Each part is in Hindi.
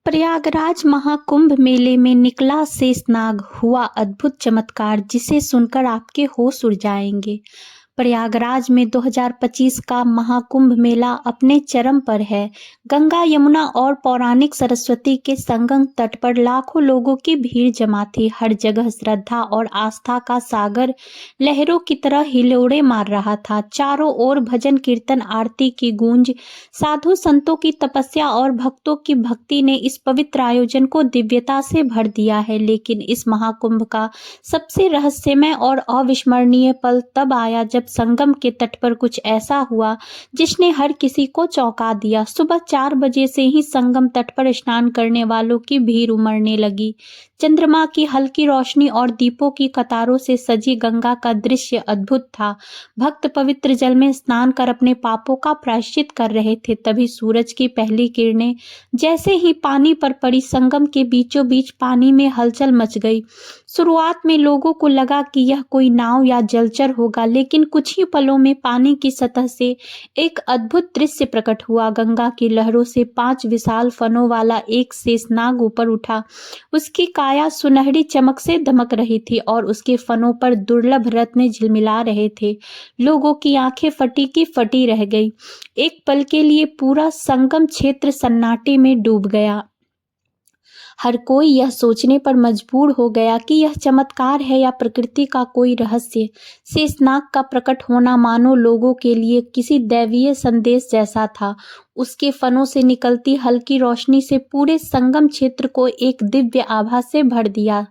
प्रयागराज महाकुंभ मेले में निकला शेषनाग, हुआ अद्भुत चमत्कार जिसे सुनकर आपके होश उड़ जाएंगे। प्रयागराज में 2025 का महाकुंभ मेला अपने चरम पर है। गंगा, यमुना और पौराणिक सरस्वती के संगम तट पर लाखों लोगों की भीड़ जमा थी। हर जगह श्रद्धा और आस्था का सागर लहरों की तरह हिलोड़े मार रहा था। चारों ओर भजन कीर्तन, आरती की गूंज, साधु संतों की तपस्या और भक्तों की भक्ति ने इस पवित्र आयोजन को दिव्यता से भर दिया है। लेकिन इस महाकुंभ का सबसे रहस्यमय और अविस्मरणीय पल तब आया जब संगम के तट पर कुछ ऐसा हुआ जिसने हर किसी को चौंका दिया। सुबह 4 बजे से ही संगम तट पर स्नान करने वालों की भीड़ उमड़ने लगी। चंद्रमा की हल्की रोशनी और दीपों की कतारों से सजी गंगा का दृश्य अद्भुत था। भक्त पवित्र जल में स्नान कर अपने पापों का प्रायश्चित कर रहे थे। तभी सूरज की पहली किरणें जैसे ही पानी पर पड़ी, संगम के बीचों बीच पानी में हलचल मच गई। शुरुआत में लोगों को लगा कि यह कोई नाव या जलचर होगा, लेकिन कुछ ही पलों में पानी की सतह से एक अद्भुत दृश्य प्रकट हुआ। गंगा की लहरों से 5 विशाल फनों वाला एक शेषनाग ऊपर उठा। उसकी काया सुनहरी चमक से दमक रही थी और उसके फनों पर दुर्लभ रत्न झिलमिला रहे थे। लोगों की आंखें फटी की फटी रह गई। एक पल के लिए पूरा संगम क्षेत्र सन्नाटे में डूब गया। हर कोई यह सोचने पर मजबूर हो गया कि यह चमत्कार है या प्रकृति का कोई रहस्य। शेषनाग का प्रकट होना मानो लोगों के लिए किसी दैवीय संदेश जैसा था। उसके फनों से निकलती हल्की रोशनी से पूरे संगम क्षेत्र को एक दिव्य आभा से भर दिया।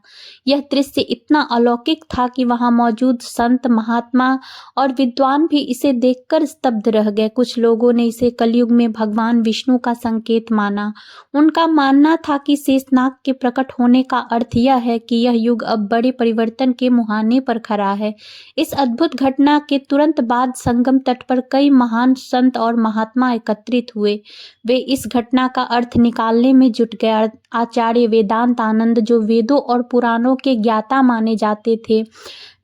यह दृश्य इतना अलौकिक था कि वहां मौजूद संत, महात्मा और विद्वान भी इसे देखकर स्तब्ध रह गए। कुछ लोगों ने इसे कलयुग में भगवान विष्णु का संकेत माना। उनका मानना था कि शेषनाग के प्रकट होने का अर्थ यह है कि यह युग अब बड़े परिवर्तन के मुहाने पर खड़ा है। इस अद्भुत घटना के तुरंत बाद संगम तट पर कई महान संत और महात्मा एकत्रित हुए। वे इस घटना का अर्थ निकालने में जुट गए। आचार्य वेदांत आनंद, जो वेदों और पुराणों के ज्ञाता माने जाते थे,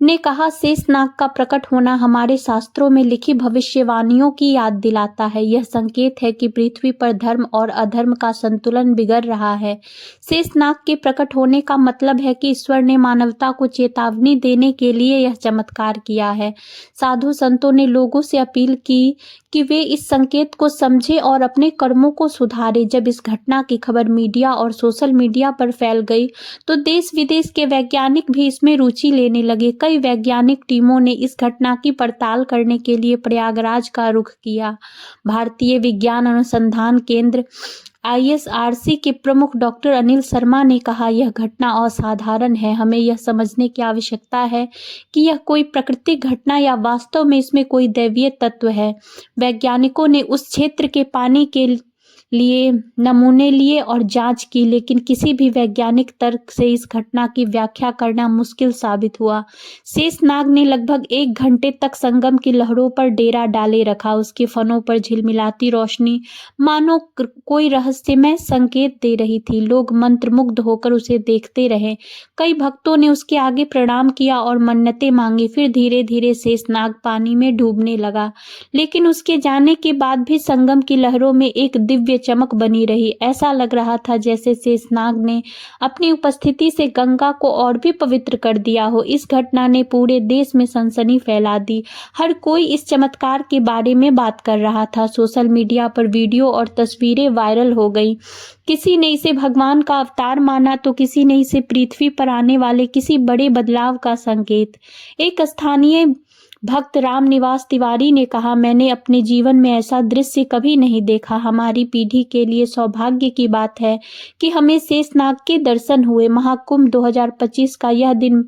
ने कहा, शेषनाग का प्रकट होना हमारे शास्त्रों में लिखी भविष्यवाणियों की याद दिलाता है। यह संकेत है कि पृथ्वी पर धर्म और अधर्म का संतुलन बिगड़ रहा है। शेषनाग के प्रकट होने का मतलब है कि ईश्वर ने मानवता को चेतावनी देने के लिए यह चमत्कार किया है। साधु संतों ने लोगों से अपील की कि वे इस संकेत को समझें और अपने कर्मों को सुधारें। जब इस घटना की खबर मीडिया और सोशल मीडिया पर फैल गई तो देश विदेश के वैज्ञानिक भी इसमें रुचि लेने लगे। कई वैज्ञानिक टीमों ने इस घटना की पड़ताल करने के लिए प्रयागराज का रुख किया। भारतीय विज्ञान अनुसंधान केंद्र ISRC के प्रमुख डॉक्टर अनिल शर्मा ने कहा, यह घटना असाधारण है। हमें यह समझने की आवश्यकता है कि यह कोई प्राकृतिक घटना या वास्तव में इसमें कोई दैवीय तत्व है। वैज्ञानिकों ने उस क्षेत्र के पानी के लिए नमूने लिए और जांच की, लेकिन किसी भी वैज्ञानिक तर्क से इस घटना की व्याख्या करना मुश्किल साबित हुआ। शेषनाग ने लगभग 1 घंटे तक संगम की लहरों पर डेरा डाले रखा। उसके फनों पर झिलमिलाती रोशनी मानो कोई रहस्यमय संकेत दे रही थी। लोग मंत्रमुग्ध होकर उसे देखते रहे। कई भक्तों ने उसके आगे प्रणाम किया और मन्नतें मांगी। फिर धीरे धीरे शेषनाग पानी में डूबने लगा, लेकिन उसके जाने के बाद भी संगम की लहरों में एक दिव्य चमक बनी रही। ऐसा लग रहा था जैसे शेषनाग ने अपनी उपस्थिति से गंगा को और भी पवित्र कर दिया हो। इस घटना ने पूरे देश में सनसनी फैला दी। हर कोई इस चमत्कार के बारे में बात कर रहा था। सोशल मीडिया पर वीडियो और तस्वीरें वायरल हो गई। किसी ने इसे भगवान का अवतार माना तो किसी ने इसे पृथ्वी पर आने वाले किसी बड़े बदलाव का संकेत। एक स्थानीय भक्त रामनिवास तिवारी ने कहा, मैंने अपने जीवन में ऐसा दृश्य कभी नहीं देखा। हमारी पीढ़ी के लिए सौभाग्य की बात है कि हमें शेषनाग के दर्शन हुए। महाकुंभ 2025 का यह दिन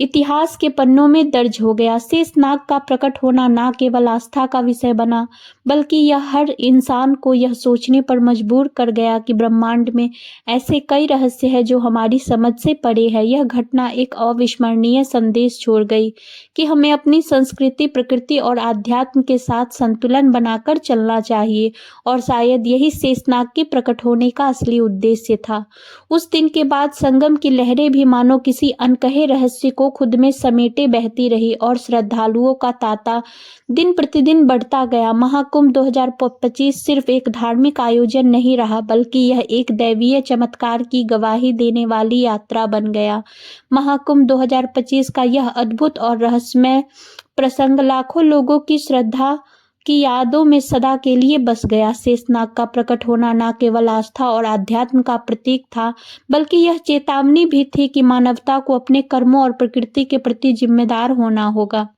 इतिहास के पन्नों में दर्ज हो गया। शेषनाग का प्रकट होना न केवल आस्था का विषय बना, बल्कि यह हर इंसान को यह सोचने पर मजबूर कर गया कि ब्रह्मांड में ऐसे कई रहस्य हैं जो हमारी समझ से परे है। यह घटना एक अविस्मरणीय संदेश छोड़ गई कि हमें अपनी संस्कृति, प्रकृति और आध्यात्म के साथ संतुलन बनाकर चलना चाहिए, और शायद यही शेषनाग के प्रकट होने का असली उद्देश्य था। उस दिन के बाद संगम की लहरें भी मानो किसी अनकहे रहस्य को को खुद में समेटे बहती रही और श्रद्धालुओं का तांता दिन प्रतिदिन बढ़ता गया। महाकुंभ 2025 सिर्फ एक धार्मिक आयोजन नहीं रहा, बल्कि यह एक दैवीय चमत्कार की गवाही देने वाली यात्रा बन गया। महाकुंभ 2025 का यह अद्भुत और रहस्यमय प्रसंग लाखों लोगों की श्रद्धा की यादों में सदा के लिए बस गया। शेषनाग का प्रकट होना न केवल आस्था और आध्यात्म का प्रतीक था, बल्कि यह चेतावनी भी थी कि मानवता को अपने कर्मों और प्रकृति के प्रति जिम्मेदार होना होगा।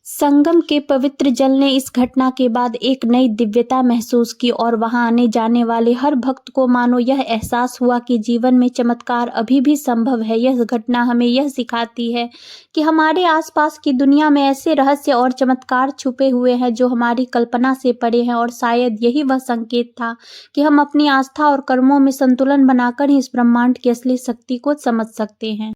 संगम के पवित्र जल ने इस घटना के बाद एक नई दिव्यता महसूस की और वहां आने जाने वाले हर भक्त को मानो यह एहसास हुआ कि जीवन में चमत्कार अभी भी संभव है। यह घटना हमें यह सिखाती है कि हमारे आसपास की दुनिया में ऐसे रहस्य और चमत्कार छुपे हुए हैं जो हमारी कल्पना से परे हैं, और शायद यही वह संकेत था कि हम अपनी आस्था और कर्मों में संतुलन बनाकर ही इस ब्रह्मांड की असली शक्ति को समझ सकते हैं।